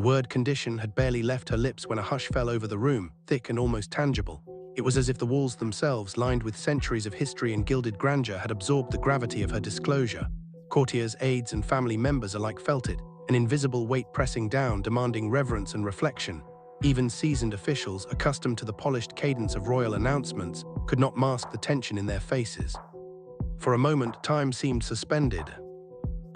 word condition had barely left her lips when a hush fell over the room, thick and almost tangible. It was as if the walls themselves, lined with centuries of history and gilded grandeur, had absorbed the gravity of her disclosure. Courtiers, aides, and family members alike felt it, an invisible weight pressing down, demanding reverence and reflection. Even seasoned officials, accustomed to the polished cadence of royal announcements, could not mask the tension in their faces. For a moment, time seemed suspended.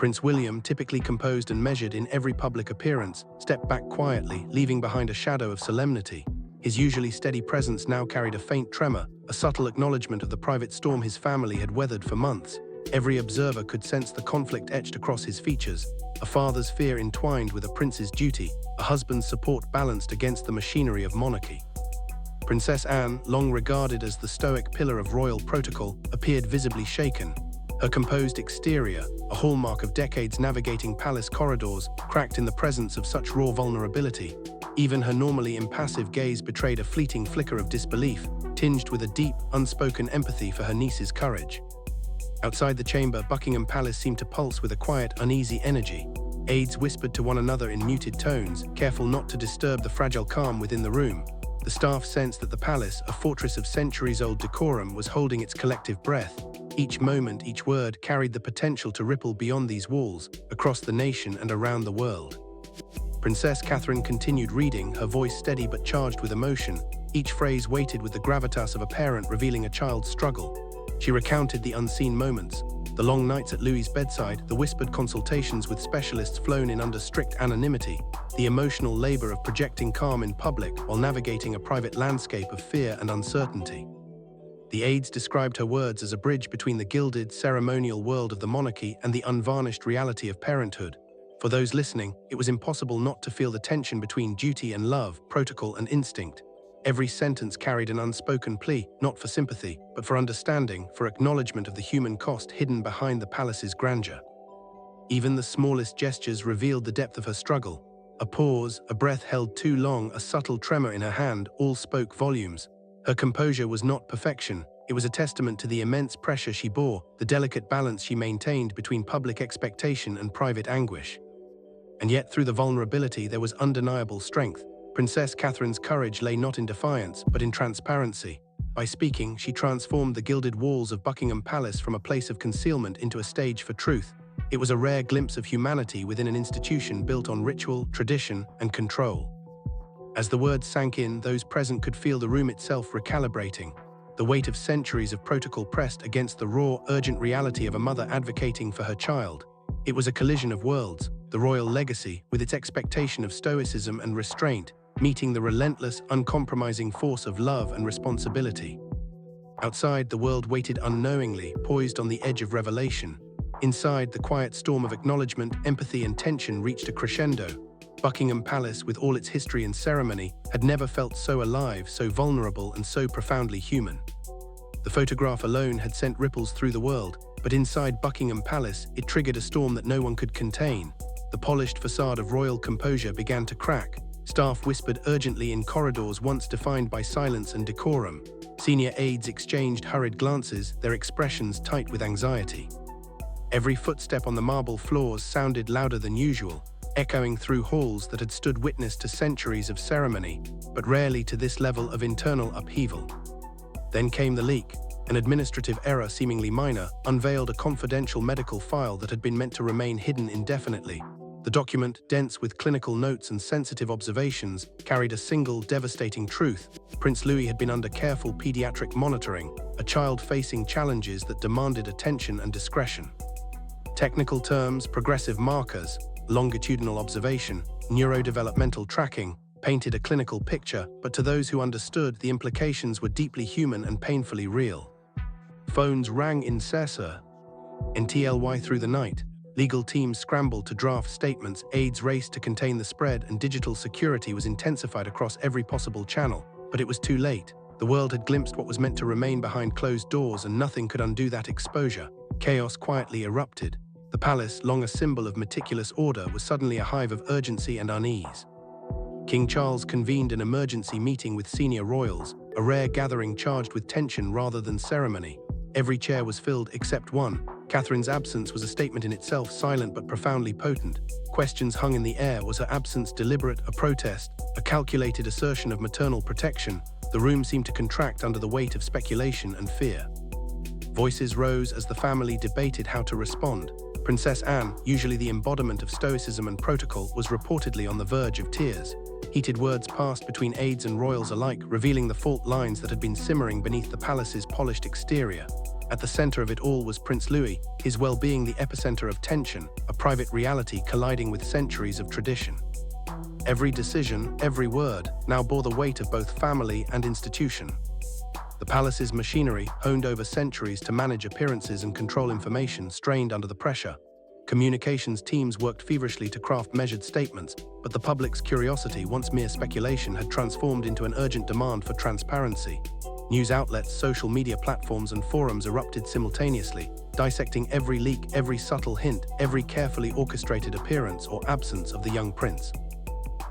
Prince William, typically composed and measured in every public appearance, stepped back quietly, leaving behind a shadow of solemnity. His usually steady presence now carried a faint tremor, a subtle acknowledgement of the private storm his family had weathered for months. Every observer could sense the conflict etched across his features, a father's fear entwined with a prince's duty, a husband's support balanced against the machinery of monarchy. Princess Anne, long regarded as the stoic pillar of royal protocol, appeared visibly shaken. Her composed exterior, a hallmark of decades navigating palace corridors, cracked in the presence of such raw vulnerability. Even her normally impassive gaze betrayed a fleeting flicker of disbelief, tinged with a deep, unspoken empathy for her niece's courage. Outside the chamber, Buckingham Palace seemed to pulse with a quiet, uneasy energy. Aides whispered to one another in muted tones, careful not to disturb the fragile calm within the room. The staff sensed that the palace, a fortress of centuries-old decorum, was holding its collective breath. Each moment, each word carried the potential to ripple beyond these walls, across the nation and around the world. Princess Catherine continued reading, her voice steady but charged with emotion, each phrase weighted with the gravitas of a parent revealing a child's struggle. She recounted the unseen moments, the long nights at Louis's bedside, the whispered consultations with specialists flown in under strict anonymity, the emotional labor of projecting calm in public while navigating a private landscape of fear and uncertainty. The aides described her words as a bridge between the gilded, ceremonial world of the monarchy and the unvarnished reality of parenthood. For those listening, it was impossible not to feel the tension between duty and love, protocol and instinct. Every sentence carried an unspoken plea, not for sympathy, but for understanding, for acknowledgement of the human cost hidden behind the palace's grandeur. Even the smallest gestures revealed the depth of her struggle. A pause, a breath held too long, a subtle tremor in her hand, all spoke volumes. Her composure was not perfection. It was a testament to the immense pressure she bore, the delicate balance she maintained between public expectation and private anguish. And yet, through the vulnerability, there was undeniable strength. Princess Catherine's courage lay not in defiance, but in transparency. By speaking, she transformed the gilded walls of Buckingham Palace from a place of concealment into a stage for truth. It was a rare glimpse of humanity within an institution built on ritual, tradition, and control. As the words sank in, those present could feel the room itself recalibrating. The weight of centuries of protocol pressed against the raw, urgent reality of a mother advocating for her child. It was a collision of worlds, the royal legacy, with its expectation of stoicism and restraint, meeting the relentless, uncompromising force of love and responsibility. Outside, the world waited unknowingly, poised on the edge of revelation. Inside, the quiet storm of acknowledgement, empathy, and tension reached a crescendo. Buckingham Palace, with all its history and ceremony, had never felt so alive, so vulnerable, and so profoundly human. The photograph alone had sent ripples through the world, but inside Buckingham Palace, it triggered a storm that no one could contain. The polished facade of royal composure began to crack. Staff whispered urgently in corridors once defined by silence and decorum. Senior aides exchanged hurried glances, their expressions tight with anxiety. Every footstep on the marble floors sounded louder than usual, echoing through halls that had stood witness to centuries of ceremony, but rarely to this level of internal upheaval. Then came the leak. An administrative error, seemingly minor, unveiled a confidential medical file that had been meant to remain hidden indefinitely. The document, dense with clinical notes and sensitive observations, carried a single devastating truth. Prince Louis had been under careful pediatric monitoring, a child facing challenges that demanded attention and discretion. Technical terms, progressive markers, longitudinal observation, neurodevelopmental tracking, painted a clinical picture, but to those who understood, the implications were deeply human and painfully real. Phones rang incessant. NTLY through the night. Legal teams scrambled to draft statements, aides raced to contain the spread, and digital security was intensified across every possible channel. But it was too late. The world had glimpsed what was meant to remain behind closed doors, and nothing could undo that exposure. Chaos quietly erupted. The palace, long a symbol of meticulous order, was suddenly a hive of urgency and unease. King Charles convened an emergency meeting with senior royals, a rare gathering charged with tension rather than ceremony. Every chair was filled except one, Catherine's absence was a statement in itself, silent but profoundly potent. Questions hung in the air. Was her absence deliberate, a protest, a calculated assertion of maternal protection? The room seemed to contract under the weight of speculation and fear. Voices rose as the family debated how to respond. Princess Anne, usually the embodiment of stoicism and protocol, was reportedly on the verge of tears. Heated words passed between aides and royals alike, revealing the fault lines that had been simmering beneath the palace's polished exterior. At the center of it all was Prince Louis, his well-being the epicenter of tension, a private reality colliding with centuries of tradition. Every decision, every word, now bore the weight of both family and institution. The palace's machinery, honed over centuries to manage appearances and control information, strained under the pressure. Communications teams worked feverishly to craft measured statements, but the public's curiosity, once mere speculation, had transformed into an urgent demand for transparency. News outlets, social media platforms, and forums erupted simultaneously, dissecting every leak, every subtle hint, every carefully orchestrated appearance or absence of the young prince.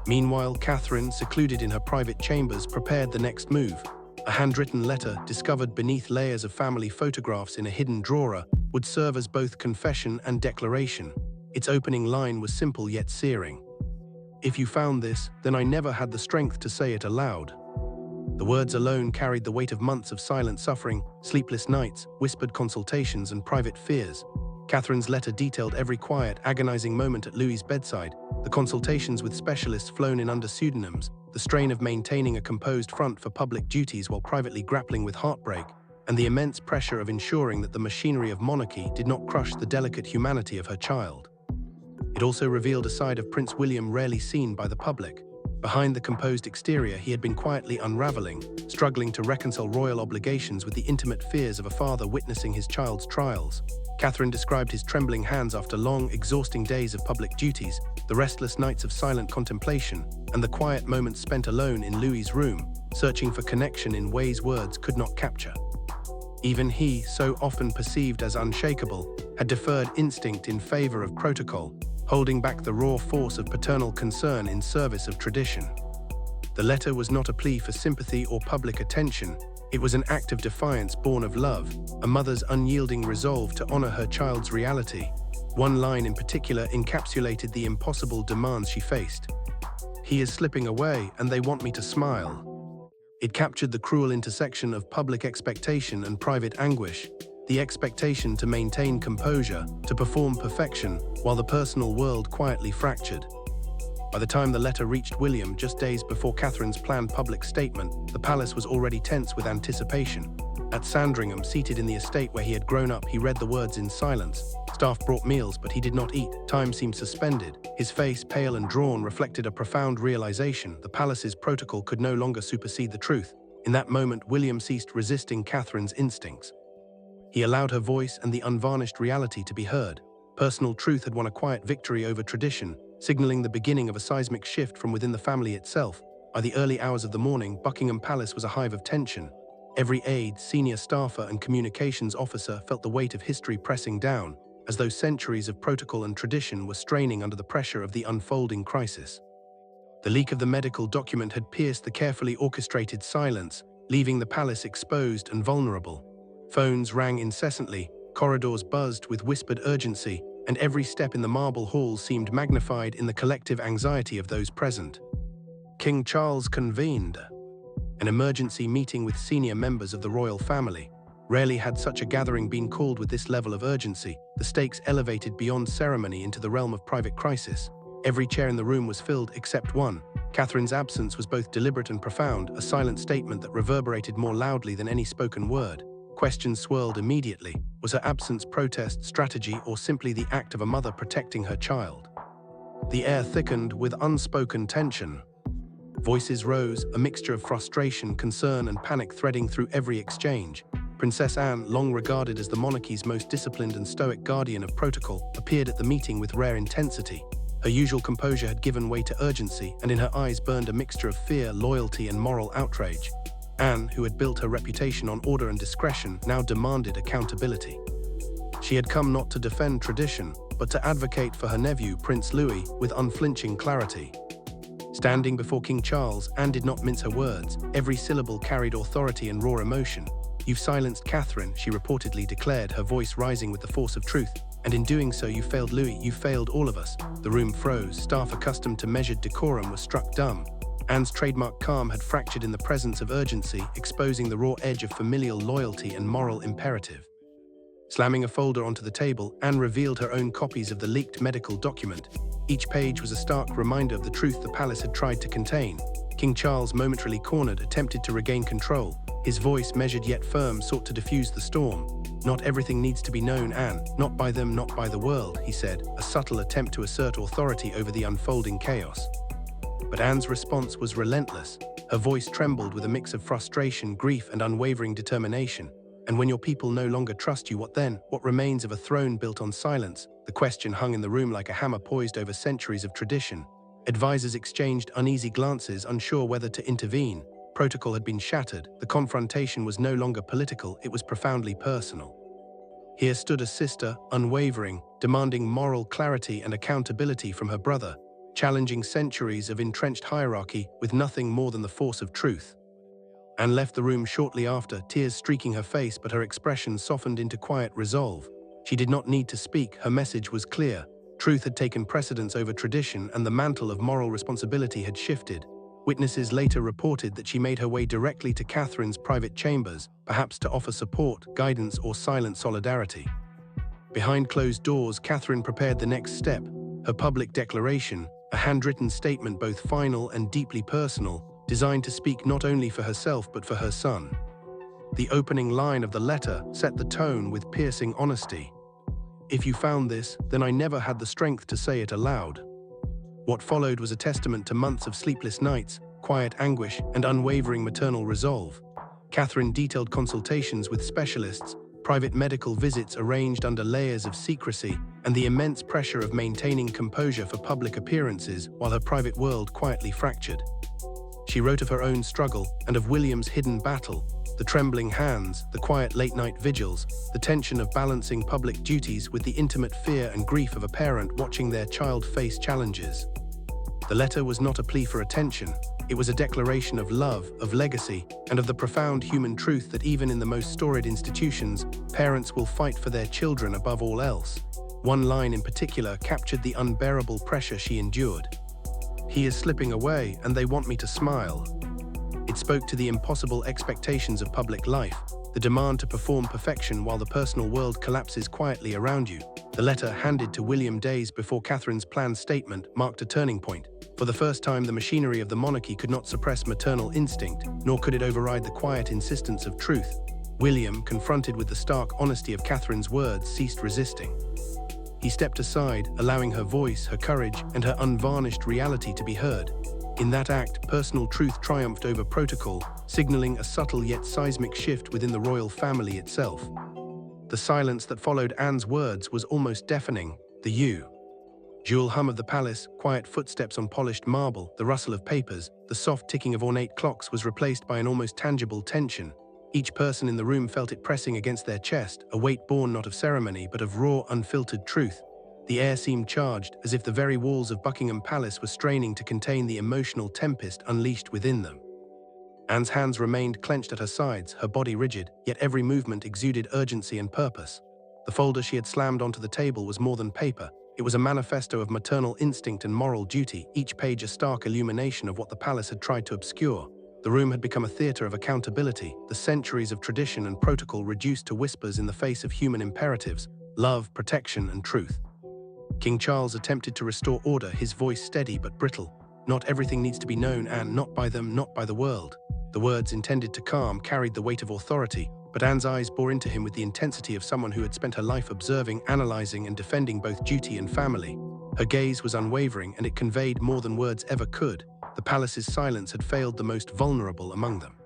Meanwhile, Catherine, secluded in her private chambers, prepared the next move. A handwritten letter, discovered beneath layers of family photographs in a hidden drawer, would serve as both confession and declaration. Its opening line was simple yet searing. "If you found this, then I never had the strength to say it aloud." The words alone carried the weight of months of silent suffering, sleepless nights, whispered consultations, and private fears. Catherine's letter detailed every quiet, agonizing moment at Louis's bedside, the consultations with specialists flown in under pseudonyms, the strain of maintaining a composed front for public duties while privately grappling with heartbreak, and the immense pressure of ensuring that the machinery of monarchy did not crush the delicate humanity of her child. It also revealed a side of Prince William rarely seen by the public. Behind the composed exterior, he had been quietly unraveling, struggling to reconcile royal obligations with the intimate fears of a father witnessing his child's trials. Catherine described his trembling hands after long, exhausting days of public duties, the restless nights of silent contemplation, and the quiet moments spent alone in Louis's room, searching for connection in ways words could not capture. Even he, so often perceived as unshakable, had deferred instinct in favor of protocol, holding back the raw force of paternal concern in service of tradition. The letter was not a plea for sympathy or public attention. It was an act of defiance born of love, a mother's unyielding resolve to honor her child's reality. One line in particular encapsulated the impossible demands she faced. "He is slipping away, and they want me to smile." It captured the cruel intersection of public expectation and private anguish, the expectation to maintain composure, to perform perfection, while the personal world quietly fractured. By the time the letter reached William, just days before Catherine's planned public statement, the palace was already tense with anticipation. At Sandringham, seated in the estate where he had grown up, he read the words in silence. Staff brought meals, but he did not eat. Time seemed suspended. His face, pale and drawn, reflected a profound realization: the palace's protocol could no longer supersede the truth. In that moment, William ceased resisting Catherine's instincts. He allowed her voice and the unvarnished reality to be heard. Personal truth had won a quiet victory over tradition, signaling the beginning of a seismic shift from within the family itself. By the early hours of the morning, Buckingham Palace was a hive of tension. Every aide, senior staffer, and communications officer felt the weight of history pressing down, as though centuries of protocol and tradition were straining under the pressure of the unfolding crisis. The leak of the medical document had pierced the carefully orchestrated silence, leaving the palace exposed and vulnerable. Phones rang incessantly, corridors buzzed with whispered urgency, and every step in the marble halls seemed magnified in the collective anxiety of those present. King Charles convened an emergency meeting with senior members of the royal family. Rarely had such a gathering been called with this level of urgency, the stakes elevated beyond ceremony into the realm of private crisis. Every chair in the room was filled except one. Catherine's absence was both deliberate and profound, a silent statement that reverberated more loudly than any spoken word. Questions swirled immediately. Was her absence protest, strategy, or simply the act of a mother protecting her child? The air thickened with unspoken tension. Voices rose, a mixture of frustration, concern, and panic threading through every exchange. Princess Anne, long regarded as the monarchy's most disciplined and stoic guardian of protocol, appeared at the meeting with rare intensity. Her usual composure had given way to urgency, and in her eyes burned a mixture of fear, loyalty, and moral outrage. Anne, who had built her reputation on order and discretion, now demanded accountability. She had come not to defend tradition, but to advocate for her nephew, Prince Louis, with unflinching clarity. Standing before King Charles, Anne did not mince her words. Every syllable carried authority and raw emotion. "You've silenced Catherine," she reportedly declared, her voice rising with the force of truth. "And in doing so, you failed Louis, you failed all of us." The room froze. Staff accustomed to measured decorum were struck dumb. Anne's trademark calm had fractured in the presence of urgency, exposing the raw edge of familial loyalty and moral imperative. Slamming a folder onto the table, Anne revealed her own copies of the leaked medical document. Each page was a stark reminder of the truth the palace had tried to contain. King Charles, momentarily cornered, attempted to regain control. His voice, measured yet firm, sought to diffuse the storm. "Not everything needs to be known, Anne. Not by them, not by the world," he said, a subtle attempt to assert authority over the unfolding chaos. But Anne's response was relentless. Her voice trembled with a mix of frustration, grief, and unwavering determination. "And when your people no longer trust you, what then? What remains of a throne built on silence?" The question hung in the room like a hammer poised over centuries of tradition. Advisors exchanged uneasy glances, unsure whether to intervene. Protocol had been shattered. The confrontation was no longer political, it was profoundly personal. Here stood a sister, unwavering, demanding moral clarity and accountability from her brother, challenging centuries of entrenched hierarchy with nothing more than the force of truth. Anne left the room shortly after, tears streaking her face, but her expression softened into quiet resolve. She did not need to speak, her message was clear. Truth had taken precedence over tradition, and the mantle of moral responsibility had shifted. Witnesses later reported that she made her way directly to Catherine's private chambers, perhaps to offer support, guidance, or silent solidarity. Behind closed doors, Catherine prepared the next step, her public declaration, a handwritten statement both final and deeply personal, designed to speak not only for herself but for her son. The opening line of the letter set the tone with piercing honesty. "If you found this, then I never had the strength to say it aloud." What followed was a testament to months of sleepless nights, quiet anguish, and unwavering maternal resolve. Catherine detailed consultations with specialists, private medical visits arranged under layers of secrecy, and the immense pressure of maintaining composure for public appearances while her private world quietly fractured. She wrote of her own struggle and of William's hidden battle, the trembling hands, the quiet late-night vigils, the tension of balancing public duties with the intimate fear and grief of a parent watching their child face challenges. The letter was not a plea for attention. It was a declaration of love, of legacy, and of the profound human truth that even in the most storied institutions, parents will fight for their children above all else. One line in particular captured the unbearable pressure she endured. "He is slipping away, and they want me to smile." It spoke to the impossible expectations of public life, the demand to perform perfection while the personal world collapses quietly around you. The letter, handed to William days before Catherine's planned statement, marked a turning point. For the first time, the machinery of the monarchy could not suppress maternal instinct, nor could it override the quiet insistence of truth. William, confronted with the stark honesty of Catherine's words, ceased resisting. He stepped aside, allowing her voice, her courage, and her unvarnished reality to be heard. In that act, personal truth triumphed over protocol, signaling a subtle yet seismic shift within the royal family itself. The silence that followed Anne's words was almost deafening. The usual hum of the palace, quiet footsteps on polished marble, the rustle of papers, the soft ticking of ornate clocks was replaced by an almost tangible tension. Each person in the room felt it pressing against their chest, a weight born not of ceremony but of raw, unfiltered truth. The air seemed charged, as if the very walls of Buckingham Palace were straining to contain the emotional tempest unleashed within them. Anne's hands remained clenched at her sides, her body rigid, yet every movement exuded urgency and purpose. The folder she had slammed onto the table was more than paper. It was a manifesto of maternal instinct and moral duty, each page a stark illumination of what the palace had tried to obscure. The room had become a theater of accountability, the centuries of tradition and protocol reduced to whispers in the face of human imperatives, love, protection, and truth. King Charles attempted to restore order, his voice steady but brittle. "Not everything needs to be known, and not by them, not by the world." The words, intended to calm, carried the weight of authority, but Anne's eyes bore into him with the intensity of someone who had spent her life observing, analyzing, and defending both duty and family. Her gaze was unwavering, and it conveyed more than words ever could. The palace's silence had failed the most vulnerable among them.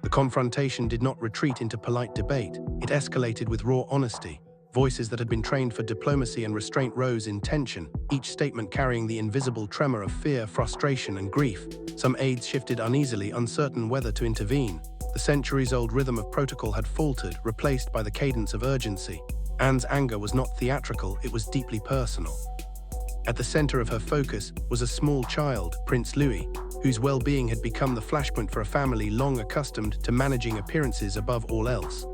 The confrontation did not retreat into polite debate. It escalated with raw honesty. Voices that had been trained for diplomacy and restraint rose in tension, each statement carrying the invisible tremor of fear, frustration, and grief. Some aides shifted uneasily, uncertain whether to intervene. The centuries-old rhythm of protocol had faltered, replaced by the cadence of urgency. Anne's anger was not theatrical, it was deeply personal. At the center of her focus was a small child, Prince Louis. whose well-being had become the flashpoint for a family long accustomed to managing appearances above all else.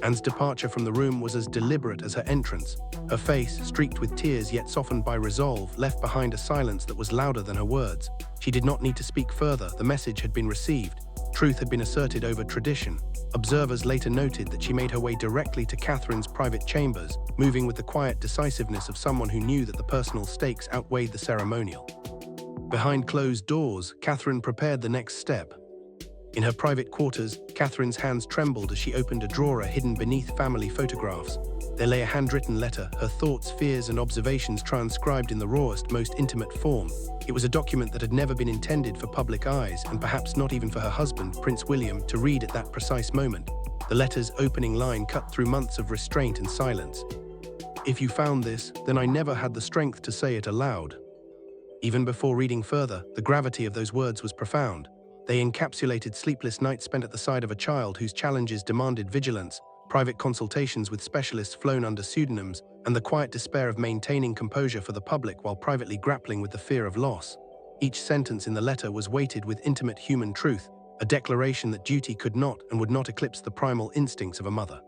Anne's departure from the room was as deliberate as her entrance. Her face, streaked with tears yet softened by resolve, left behind a silence that was louder than her words. She did not need to speak further. The message had been received. Truth had been asserted over tradition. Observers later noted that she made her way directly to Catherine's private chambers, moving with the quiet decisiveness of someone who knew that the personal stakes outweighed the ceremonial. Behind closed doors, Catherine prepared the next step. In her private quarters, Catherine's hands trembled as she opened a drawer hidden beneath family photographs. There lay a handwritten letter, her thoughts, fears, and observations transcribed in the rawest, most intimate form. It was a document that had never been intended for public eyes, and perhaps not even for her husband, Prince William, to read at that precise moment. The letter's opening line cut through months of restraint and silence. "If you found this, then I never had the strength to say it aloud." Even before reading further, the gravity of those words was profound. They encapsulated sleepless nights spent at the side of a child whose challenges demanded vigilance, private consultations with specialists flown under pseudonyms, and the quiet despair of maintaining composure for the public while privately grappling with the fear of loss. Each sentence in the letter was weighted with intimate human truth, a declaration that duty could not and would not eclipse the primal instincts of a mother.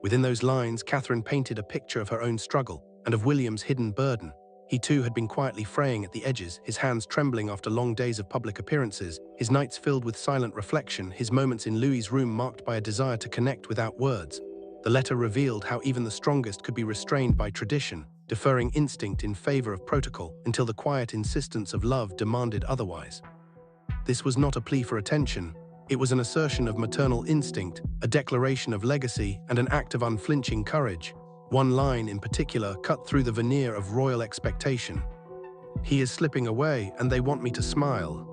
Within those lines, Catherine painted a picture of her own struggle and of William's hidden burden. He too had been quietly fraying at the edges, his hands trembling after long days of public appearances, his nights filled with silent reflection, his moments in Louis's room marked by a desire to connect without words. The letter revealed how even the strongest could be restrained by tradition, deferring instinct in favor of protocol, until the quiet insistence of love demanded otherwise. This was not a plea for attention. It was an assertion of maternal instinct, a declaration of legacy, and an act of unflinching courage. One line in particular cut through the veneer of royal expectation. "He is slipping away, and they want me to smile."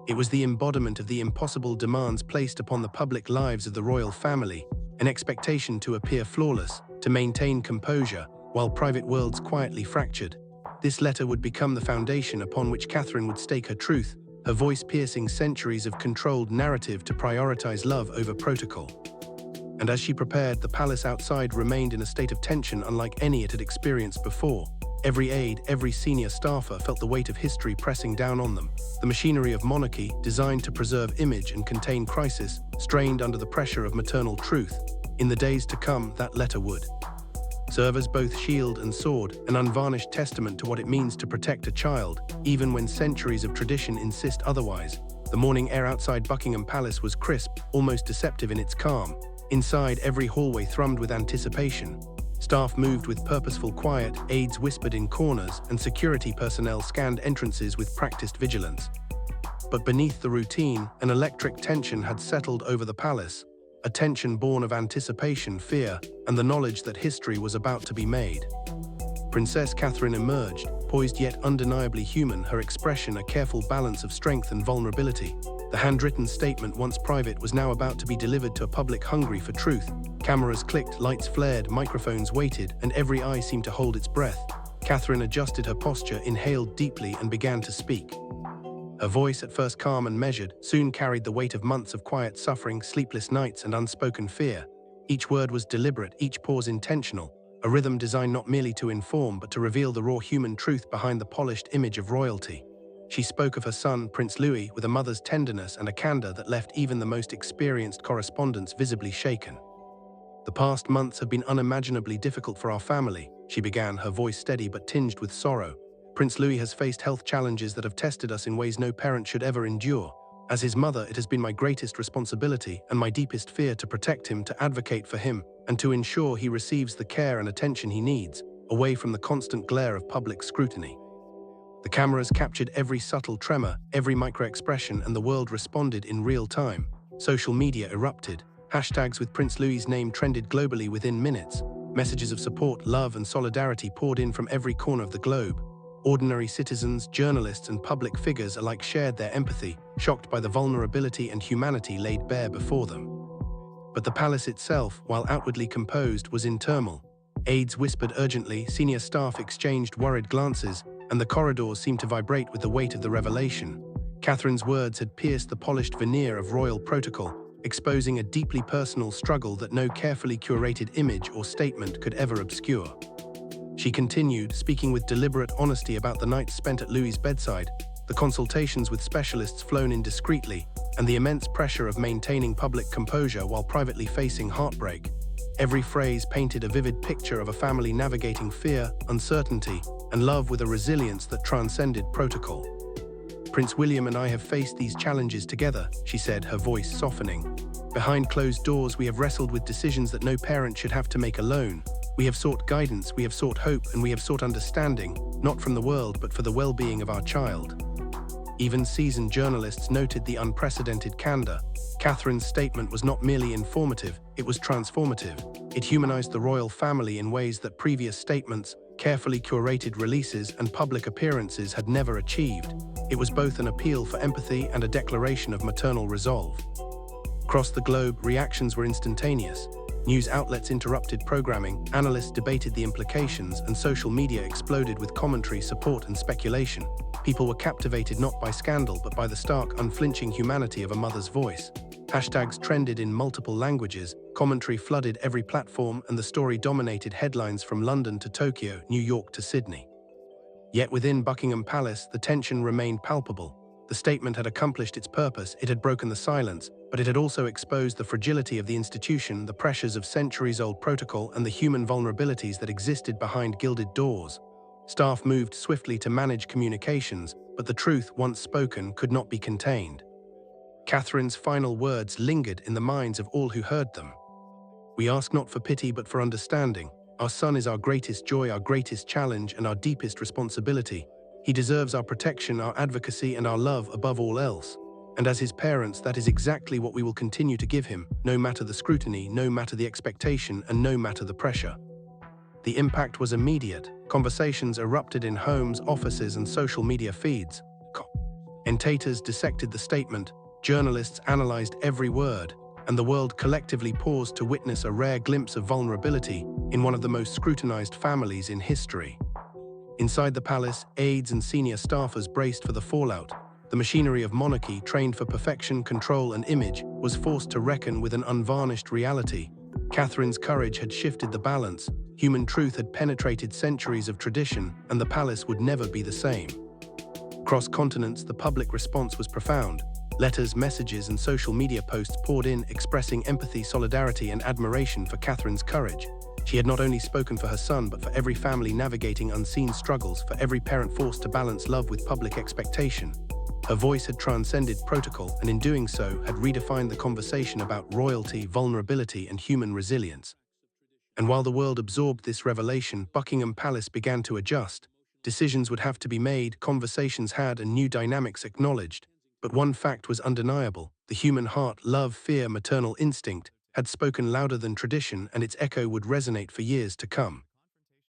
It was the embodiment of the impossible demands placed upon the public lives of the royal family, an expectation to appear flawless, to maintain composure, while private worlds quietly fractured. This letter would become the foundation upon which Catherine would stake her truth, her voice piercing centuries of controlled narrative to prioritize love over protocol. And as she prepared, the palace outside remained in a state of tension unlike any it had experienced before. Every aide, every senior staffer felt the weight of history pressing down on them. The machinery of monarchy, designed to preserve image and contain crisis, strained under the pressure of maternal truth. In the days to come, that letter would serve as both shield and sword, an unvarnished testament to what it means to protect a child, even when centuries of tradition insist otherwise. The morning air outside Buckingham Palace was crisp, almost deceptive in its calm. Inside, every hallway thrummed with anticipation. Staff moved with purposeful quiet, aides whispered in corners, and security personnel scanned entrances with practiced vigilance. But beneath the routine, an electric tension had settled over the palace, a tension born of anticipation, fear, and the knowledge that history was about to be made. Princess Catherine emerged, poised yet undeniably human, her expression a careful balance of strength and vulnerability. The handwritten statement, once private, was now about to be delivered to a public hungry for truth. Cameras clicked, lights flared, microphones waited, and every eye seemed to hold its breath. Catherine adjusted her posture, inhaled deeply, and began to speak. Her voice, at first calm and measured, soon carried the weight of months of quiet suffering, sleepless nights, and unspoken fear. Each word was deliberate, each pause intentional, a rhythm designed not merely to inform but to reveal the raw human truth behind the polished image of royalty. She spoke of her son, Prince Louis, with a mother's tenderness and a candor that left even the most experienced correspondents visibly shaken. "The past months have been unimaginably difficult for our family," she began, her voice steady but tinged with sorrow. "Prince Louis has faced health challenges that have tested us in ways no parent should ever endure. As his mother, it has been my greatest responsibility and my deepest fear to protect him, to advocate for him, and to ensure he receives the care and attention he needs, away from the constant glare of public scrutiny." The cameras captured every subtle tremor, every micro-expression, and the world responded in real time. Social media erupted. Hashtags with Prince Louis's name trended globally within minutes. Messages of support, love, and solidarity poured in from every corner of the globe. Ordinary citizens, journalists, and public figures alike shared their empathy, shocked by the vulnerability and humanity laid bare before them. But the palace itself, while outwardly composed, was in turmoil. Aides whispered urgently, senior staff exchanged worried glances, and the corridors seemed to vibrate with the weight of the revelation. Catherine's words had pierced the polished veneer of royal protocol, exposing a deeply personal struggle that no carefully curated image or statement could ever obscure. She continued, speaking with deliberate honesty about the nights spent at Louis's bedside. the consultations with specialists flown in discreetly, and the immense pressure of maintaining public composure while privately facing heartbreak. Every phrase painted a vivid picture of a family navigating fear, uncertainty, and love with a resilience that transcended protocol. "Prince William and I have faced these challenges together," she said, her voice softening. "Behind closed doors, we have wrestled with decisions that no parent should have to make alone. We have sought guidance, we have sought hope, and we have sought understanding, not from the world, but for the well-being of our child." Even seasoned journalists noted the unprecedented candor. Catherine's statement was not merely informative, it was transformative. It humanized the royal family in ways that previous statements, carefully curated releases, and public appearances had never achieved. It was both an appeal for empathy and a declaration of maternal resolve. Across the globe, reactions were instantaneous. News outlets interrupted programming, analysts debated the implications, and social media exploded with commentary, support, and speculation. People were captivated not by scandal, but by the stark, unflinching humanity of a mother's voice. Hashtags trended in multiple languages, commentary flooded every platform, and the story dominated headlines from London to Tokyo, New York to Sydney. Yet within Buckingham Palace, the tension remained palpable. The statement had accomplished its purpose, it had broken the silence, but it had also exposed the fragility of the institution, the pressures of centuries-old protocol, and the human vulnerabilities that existed behind gilded doors. Staff moved swiftly to manage communications, but the truth, once spoken, could not be contained. Catherine's final words lingered in the minds of all who heard them. "We ask not for pity but for understanding. Our son is our greatest joy, our greatest challenge, and our deepest responsibility. He deserves our protection, our advocacy, and our love above all else. And as his parents, that is exactly what we will continue to give him, no matter the scrutiny, no matter the expectation, and no matter the pressure." The impact was immediate. Conversations erupted in homes, offices, and social media feeds. Commentators dissected the statement, journalists analyzed every word, and the world collectively paused to witness a rare glimpse of vulnerability in one of the most scrutinized families in history. Inside the palace, aides and senior staffers braced for the fallout. The machinery of monarchy, trained for perfection, control, and image, was forced to reckon with an unvarnished reality. Catherine's courage had shifted the balance. Human truth had penetrated centuries of tradition, and the palace would never be the same. Across continents, the public response was profound. Letters, messages, and social media posts poured in, expressing empathy, solidarity, and admiration for Catherine's courage. She had not only spoken for her son, but for every family navigating unseen struggles, for every parent forced to balance love with public expectation. Her voice had transcended protocol, and in doing so, had redefined the conversation about royalty, vulnerability, and human resilience. And while the world absorbed this revelation, Buckingham Palace began to adjust. Decisions would have to be made, conversations had, and new dynamics acknowledged. But one fact was undeniable: the human heart, love, fear, maternal instinct, had spoken louder than tradition, and its echo would resonate for years to come.